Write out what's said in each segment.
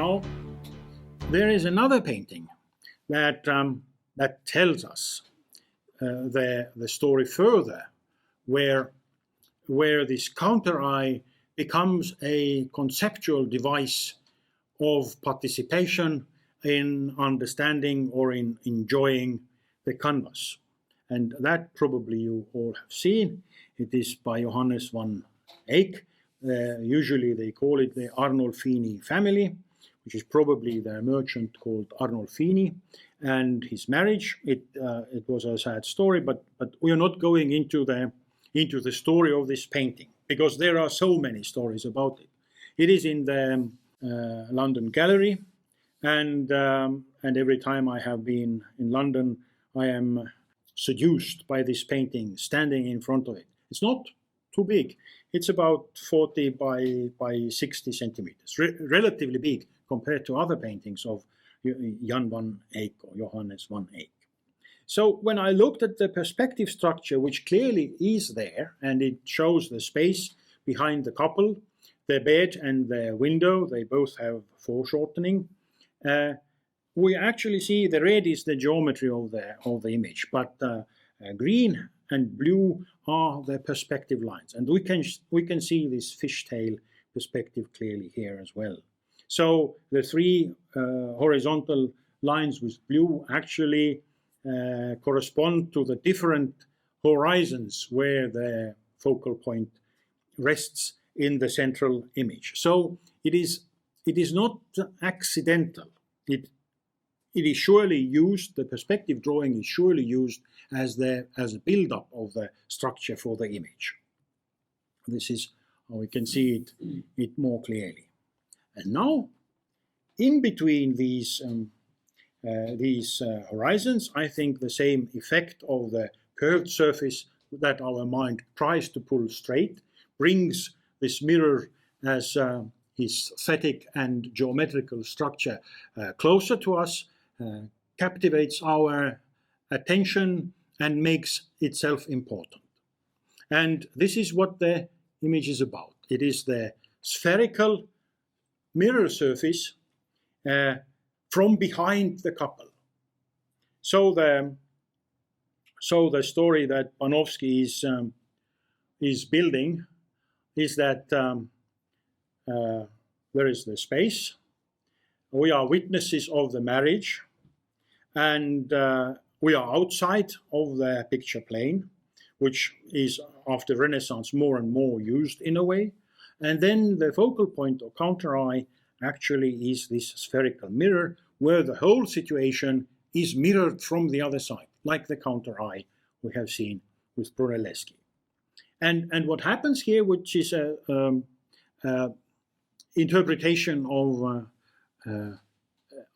Now, there is another painting that tells us the story further, where this counter eye becomes a conceptual device of participation in understanding or in enjoying the canvas. And that probably you all have seen. It is by Johannes van Eyck. Usually they call it the Arnolfini family, which is probably the merchant called Arnolfini, and his marriage. It was a sad story, but we are not going into the story of this painting, because there are so many stories about it. It is in the London Gallery, and every time I have been in London, I am seduced by this painting standing in front of it. It's not too big. It's about 40 by 60 centimeters, relatively big compared to other paintings of Jan van Eyck or Johannes van Eyck. So when I looked at the perspective structure, which clearly is there, and it shows the space behind the couple, the bed and the window, they both have foreshortening. We actually see the red is the geometry of the image, but green and blue are the perspective lines, and we can see this fishtail perspective clearly here as well. So the three horizontal lines with blue actually correspond to the different horizons where the focal point rests in the central image. So it is not accidental. It is surely used, the perspective drawing is surely used as a build-up of the structure for the image. This is how we can see it more clearly. And now, in between these horizons, I think the same effect of the curved surface that our mind tries to pull straight brings this mirror as his aesthetic and geometrical structure closer to us, captivates our attention and makes itself important. And this is what the image is about. It is the spherical mirror surface from behind the couple. So the story that Panofsky is building is that there is the space. We are witnesses of the marriage, and we are outside of the picture plane, which is after Renaissance more and more used in a way. And then the focal point or counter eye actually is this spherical mirror where the whole situation is mirrored from the other side, like the counter eye we have seen with Brunelleschi. And what happens here, which is a interpretation of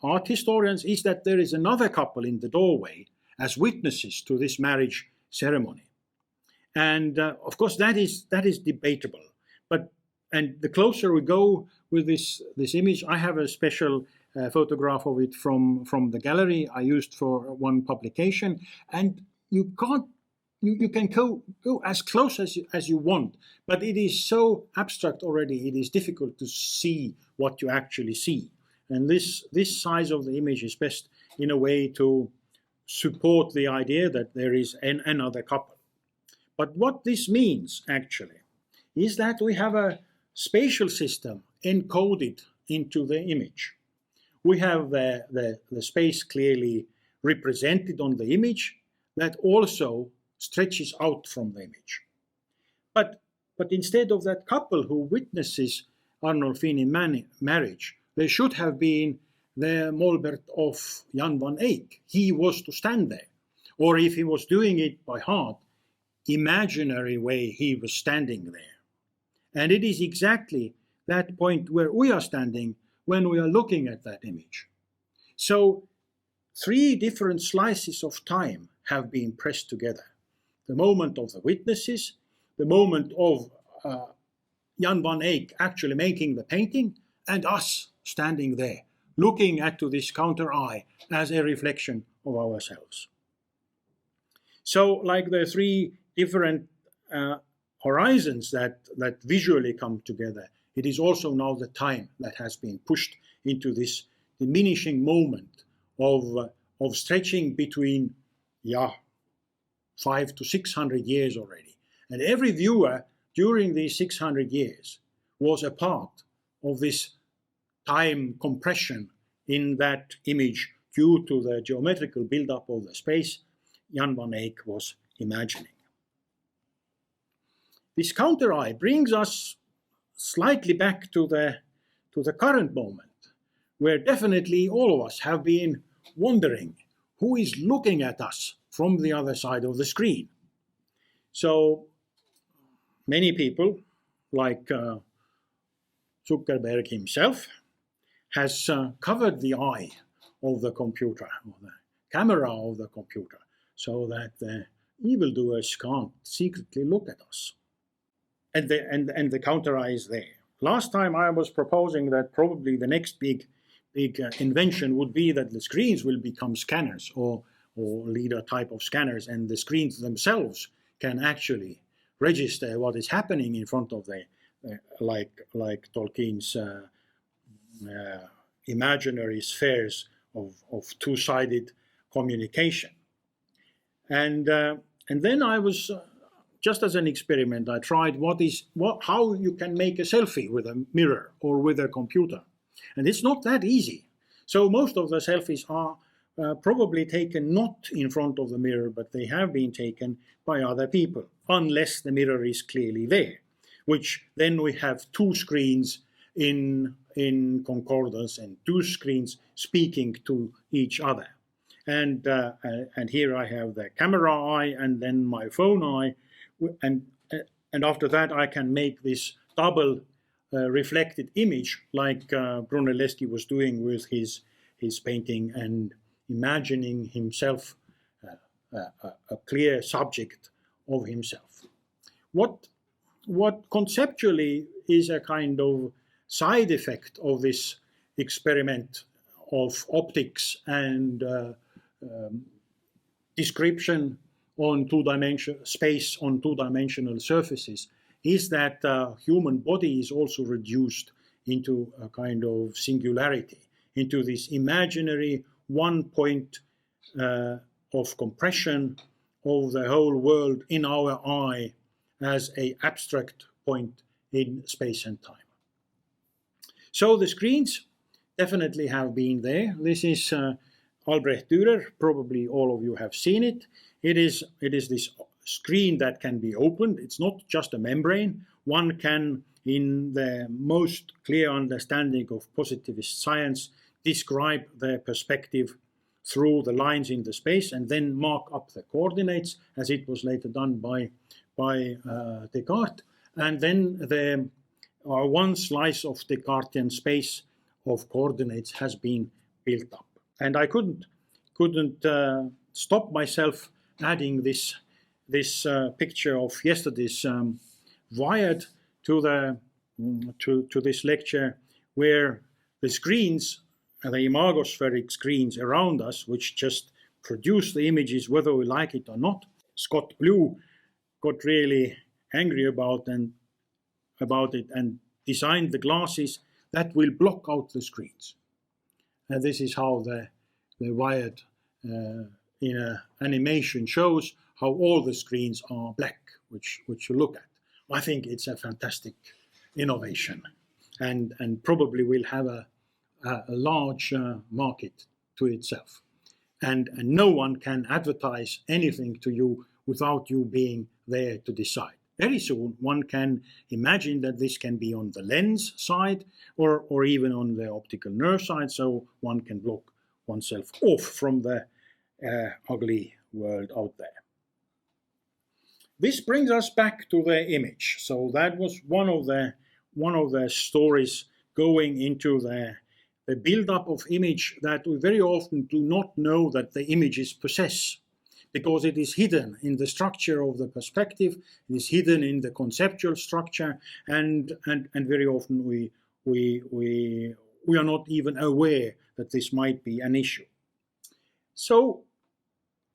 art historians, is that there is another couple in the doorway as witnesses to this marriage ceremony. And of course that is debatable. And the closer we go with this image, I have a special photograph of it from the gallery I used for one publication, and you can go as close as you want, but it is so abstract already, it is difficult to see what you actually see. And this size of the image is best in a way to support the idea that there is another couple. But what this means actually is that we have a spatial system encoded into the image. We have the space clearly represented on the image that also stretches out from the image. But instead of that couple who witnesses Arnolfini marriage, there should have been the Molbert of Jan van Eyck. He was to stand there. Or if he was doing it by heart, imaginary way he was standing there. And it is exactly that point where we are standing when we are looking at that image. So 3 different slices of time have been pressed together. The moment of the witnesses, the moment of Jan van Eyck actually making the painting, and us standing there, looking at this counter eye as a reflection of ourselves. So like the 3 different horizons that visually come together it is also now the time that has been pushed into this diminishing moment of stretching between, 500 to 600 years already. And every viewer during these 600 years was a part of this time compression in that image due to the geometrical buildup of the space Jan van Eyck was imagining. This counter eye brings us slightly back to the current moment, where definitely all of us have been wondering who is looking at us from the other side of the screen. So many people, like Zuckerberg himself, has covered the eye of the computer, or the camera of the computer, so that the evildoers can't secretly look at us. And the counter eye is there. Last time I was proposing that probably the next big invention would be that the screens will become scanners, or leader type of scanners, and the screens themselves can actually register what is happening in front of the like Tolkien's imaginary spheres of two-sided communication. And then I was just as an experiment, I tried how you can make a selfie with a mirror or with a computer, and it's not that easy. So most of the selfies are probably taken not in front of the mirror, but they have been taken by other people, unless the mirror is clearly there, which then we have two screens in concordance and two screens speaking to each other. And here I have the camera eye and then my phone eye, and after that I can make this double reflected image like Brunelleschi was doing with his painting and imagining himself a clear subject of himself. What conceptually is a kind of side effect of this experiment of optics and description on space on two-dimensional surfaces is that human body is also reduced into a kind of singularity, into this imaginary one point of compression of the whole world in our eye as an abstract point in space and time. So the screens definitely have been there. This is Albrecht Dürer. Probably all of you have seen it. It is this screen that can be opened. It's not just a membrane. One can, in the most clear understanding of positivist science, describe the perspective through the lines in the space and then mark up the coordinates, as it was later done by Descartes. And then one slice of Descartesian space of coordinates has been built up. And I couldn't stop myself adding this picture of yesterday's wired to this lecture, where the screens, the imagospheric screens around us, which just produce the images whether we like it or not. Scott Blue got really angry about it and designed the glasses that will block out the screens. And this is how the wired in an animation shows how all the screens are black, which you look at. I think it's a fantastic innovation, and probably will have a large market to itself. And no one can advertise anything to you without you being there to decide. Very soon, one can imagine that this can be on the lens side or even on the optical nerve side, so one can block oneself off from the ugly world out there. This brings us back to the image. So that was one of the stories going into the build-up of image that we very often do not know that the images possess, because it is hidden in the structure of the perspective, it is hidden in the conceptual structure, and very often we are not even aware that this might be an issue. So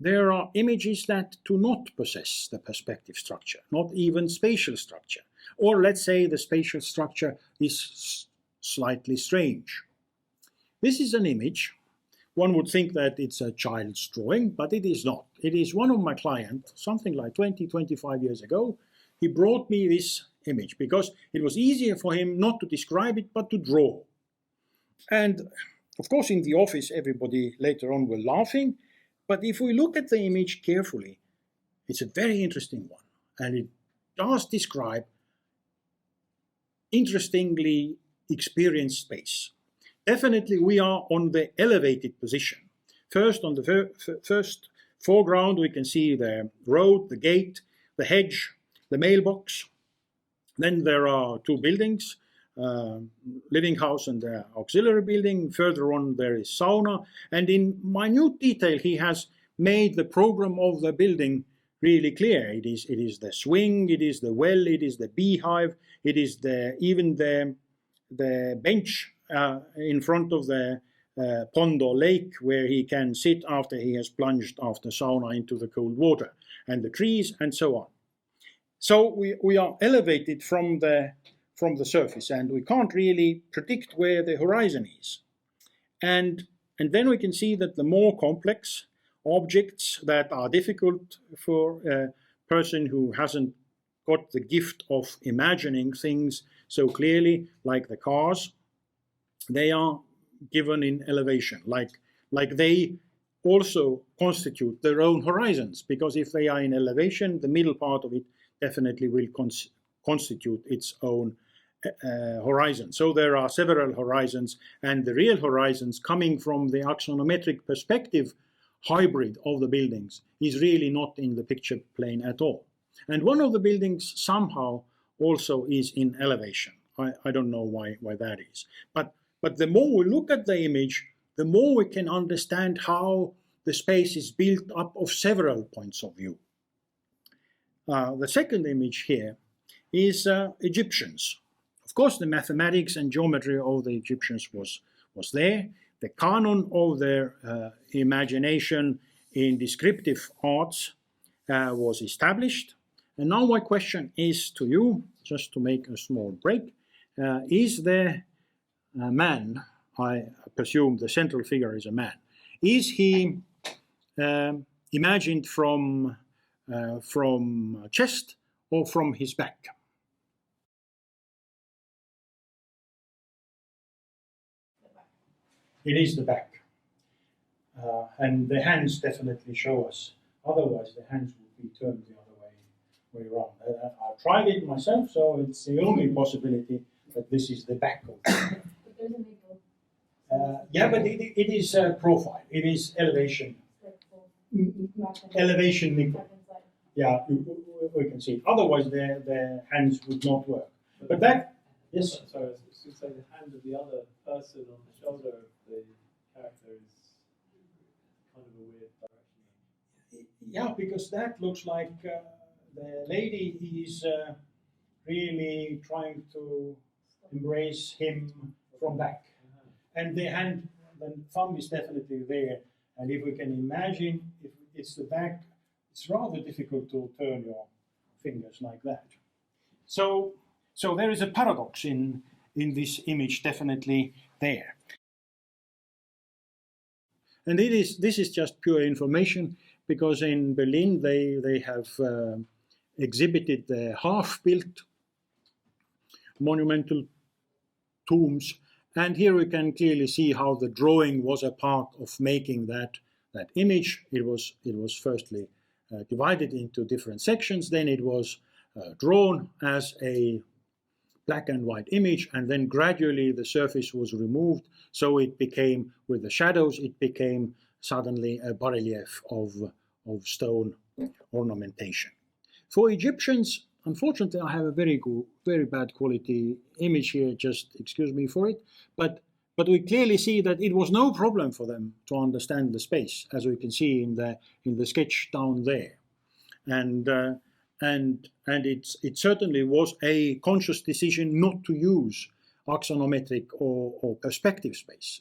there are images that do not possess the perspective structure, not even spatial structure. or let's say the spatial structure is slightly strange. This is an image. One would think that it's a child's drawing, but it is not. It is one of my clients, something like 20, 25 years ago. He brought me this image because it was easier for him not to describe it, but to draw. And of course, in the office, everybody later on were laughing. But if we look at the image carefully, it's a very interesting one. And it does describe interestingly experienced space. Definitely, we are on the elevated position. First, on the first foreground, we can see the road, the gate, the hedge, the mailbox. Then there are two buildings, living house and the auxiliary building. Further on, there is sauna. And in minute detail, he has made the program of the building really clear. It is the swing, it is the well, it is the beehive, it is even the bench in front of the pond or lake where he can sit after he has plunged after sauna into the cold water, and the trees and so on. So we are elevated from the surface, and we can't really predict where the horizon is. And then we can see that the more complex objects that are difficult for a person who hasn't got the gift of imagining things so clearly, like the cars, they are given in elevation, like they also constitute their own horizons, because if they are in elevation, the middle part of it definitely will constitute its own horizon. So there are several horizons, and the real horizons coming from the axonometric perspective hybrid of the buildings is really not in the picture plane at all. And one of the buildings somehow also is in elevation. I don't know why that is. But the more we look at the image, the more we can understand how the space is built up of several points of view. The second image here is Egyptians. Of course, the mathematics and geometry of the Egyptians was there. The canon of their imagination in descriptive arts was established. And now my question is to you, just to make a small break, is the man, I presume the central figure is a man, is he imagined from chest or from his back? It is the back. And the hands definitely show us. Otherwise, the hands would be turned the other way around. I tried it myself, so it's the only possibility that this is the back of it. Yeah, but it is profile. It is elevation. Elevation nickel. Yeah, we can see it. Otherwise, the hands would not work. But that, yes? Sorry, I was just going to say the hand of the other person on the shoulder of the character is kind of a weird direction. Yeah, because that looks like the lady is really trying to embrace him from back. And the hand, the thumb is definitely there. And if we can imagine, if it's the back, it's rather difficult to turn your fingers like that. So there is a paradox in this image definitely there. And this is just pure information, because in Berlin they have exhibited the half-built monumental tombs. And here we can clearly see how the drawing was a part of making that image. It was firstly divided into different sections, then it was drawn as a black and white image, and then gradually the surface was removed, so it became, with the shadows, it became suddenly a bas-relief of stone ornamentation. For Egyptians, unfortunately, I have a very bad quality image here, just excuse me for it, but we clearly see that it was no problem for them to understand the space, as we can see in the sketch down there. And it certainly was a conscious decision not to use axonometric or perspective space.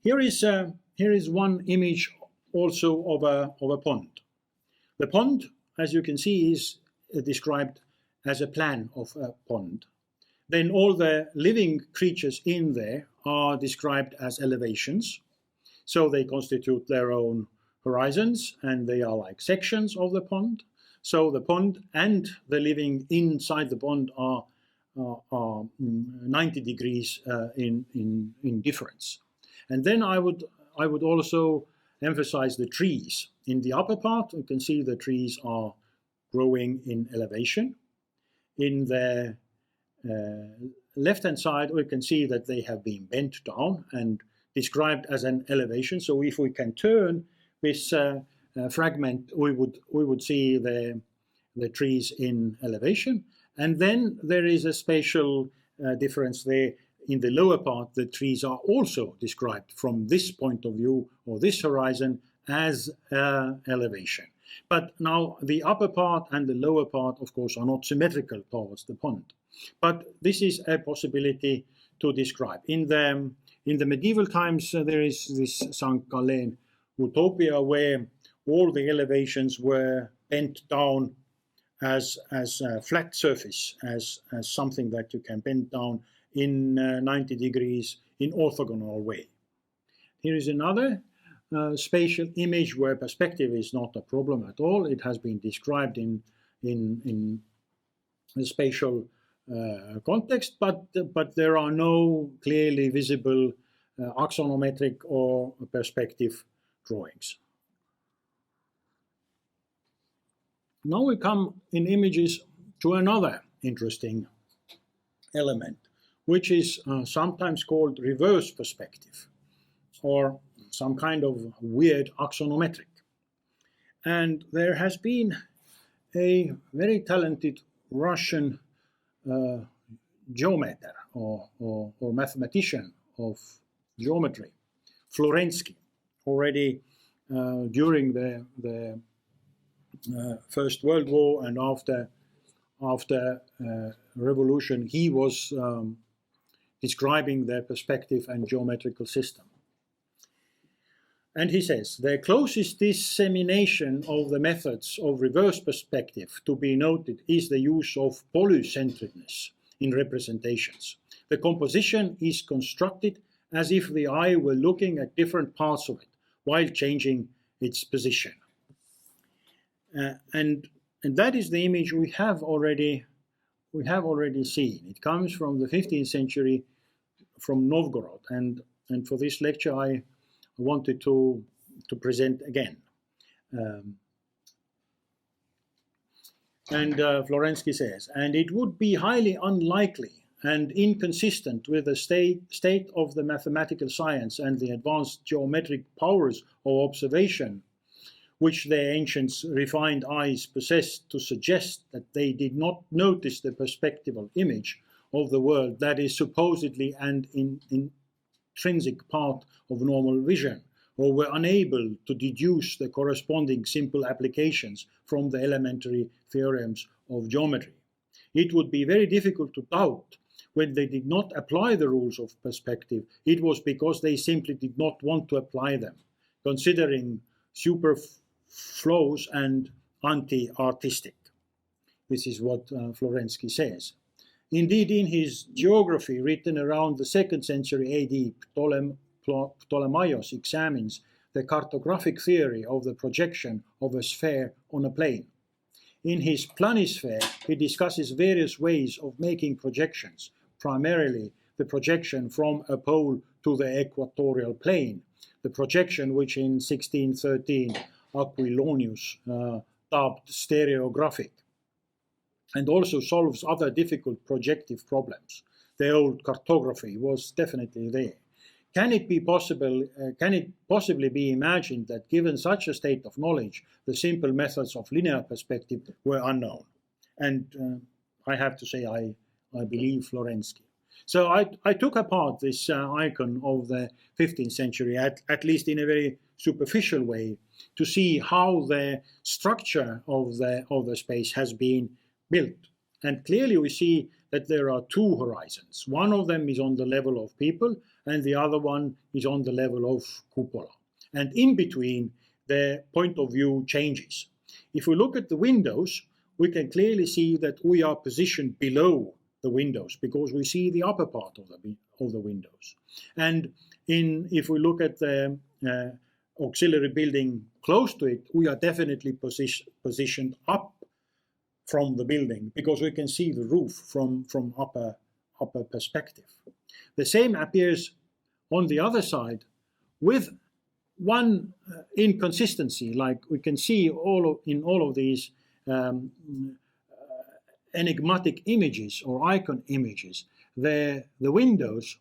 Here is one image also of a pond. The pond, as you can see, is described as a plan of a pond, then all the living creatures in there are described as elevations. So they constitute their own horizons, and they are like sections of the pond. So the pond and the living inside the pond are 90 degrees in difference. And then I would also emphasize the trees. In the upper part, you can see the trees are growing in elevation. In the left-hand side, we can see that they have been bent down and described as an elevation. So if we can turn this fragment, we would see the trees in elevation. And then there is a spatial difference there. In the lower part, the trees are also described from this point of view or this horizon as elevation. But now the upper part and the lower part, of course, are not symmetrical towards the pond. But this is a possibility to describe. In the medieval times, there is this St. Gallen utopia where all the elevations were bent down as a flat surface, as something that you can bend down in 90 degrees in orthogonal way. Here is another spatial image where perspective is not a problem at all. It has been described in a spatial context, but there are no clearly visible axonometric or perspective drawings. Now we come in images to another interesting element, which is sometimes called reverse perspective, or some kind of weird axonometric. And there has been a very talented Russian geometer or mathematician of geometry, Florensky, already during the First World War and after revolution, he was describing the perspective and geometrical system. And he says, the closest dissemination of the methods of reverse perspective to be noted is the use of polycentredness in representations. The composition is constructed as if the eye were looking at different parts of it while changing its position. And that is the image we have already seen. It comes from the 15th century, from Novgorod, and for this lecture I wanted to present again. Florensky says, and it would be highly unlikely and inconsistent with the state of the mathematical science and the advanced geometric powers of observation which their ancients' refined eyes possessed, to suggest that they did not notice the perspectival image of the world that is supposedly an intrinsic part of normal vision, or were unable to deduce the corresponding simple applications from the elementary theorems of geometry. It would be very difficult to doubt when they did not apply the rules of perspective, it was because they simply did not want to apply them, considering superfluous and anti-artistic. This is what Florensky says. Indeed, in his geography written around the 2nd century AD, Ptolemaios examines the cartographic theory of the projection of a sphere on a plane. In his planisphere, he discusses various ways of making projections, primarily the projection from a pole to the equatorial plane, the projection which in 1613 Aquilonius dubbed stereographic, and also solves other difficult projective problems. The old cartography was definitely there. Can it possibly be imagined that given such a state of knowledge, the simple methods of linear perspective were unknown? And I have to say, I believe Florensky. So I took apart this icon of the 15th century, at least in a very superficial way, to see how the structure of the space has been built. And clearly we see that there are two horizons. One of them is on the level of people, and the other one is on the level of cupola. And in between, the point of view changes. If we look at the windows, we can clearly see that we are positioned below the windows because we see the upper part of the windows. And if we look at the auxiliary building close to it, we are definitely positioned up from the building because we can see the roof from upper perspective. The same appears on the other side with one inconsistency, like we can see in all of these enigmatic images or icon images. The windows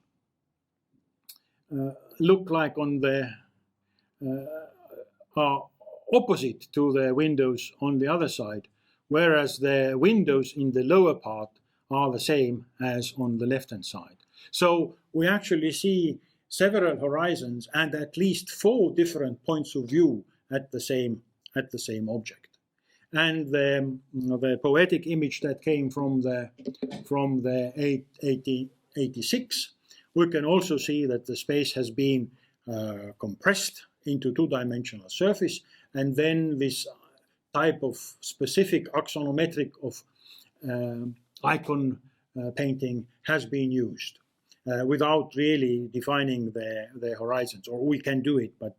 look like are opposite to the windows on the other side, whereas the windows in the lower part are the same as on the left-hand side. So we actually see several horizons and at least 4 different points of view at the same object. And the poetic image that came from the 1886, we can also see that the space has been compressed into 2-dimensional surface, and then this type of specific axonometric of icon painting has been used without really defining the horizons. Or we can do it, but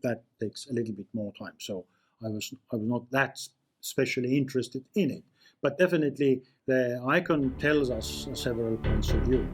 that takes a little bit more time. So I was not that especially interested in it. But definitely the icon tells us several points of view.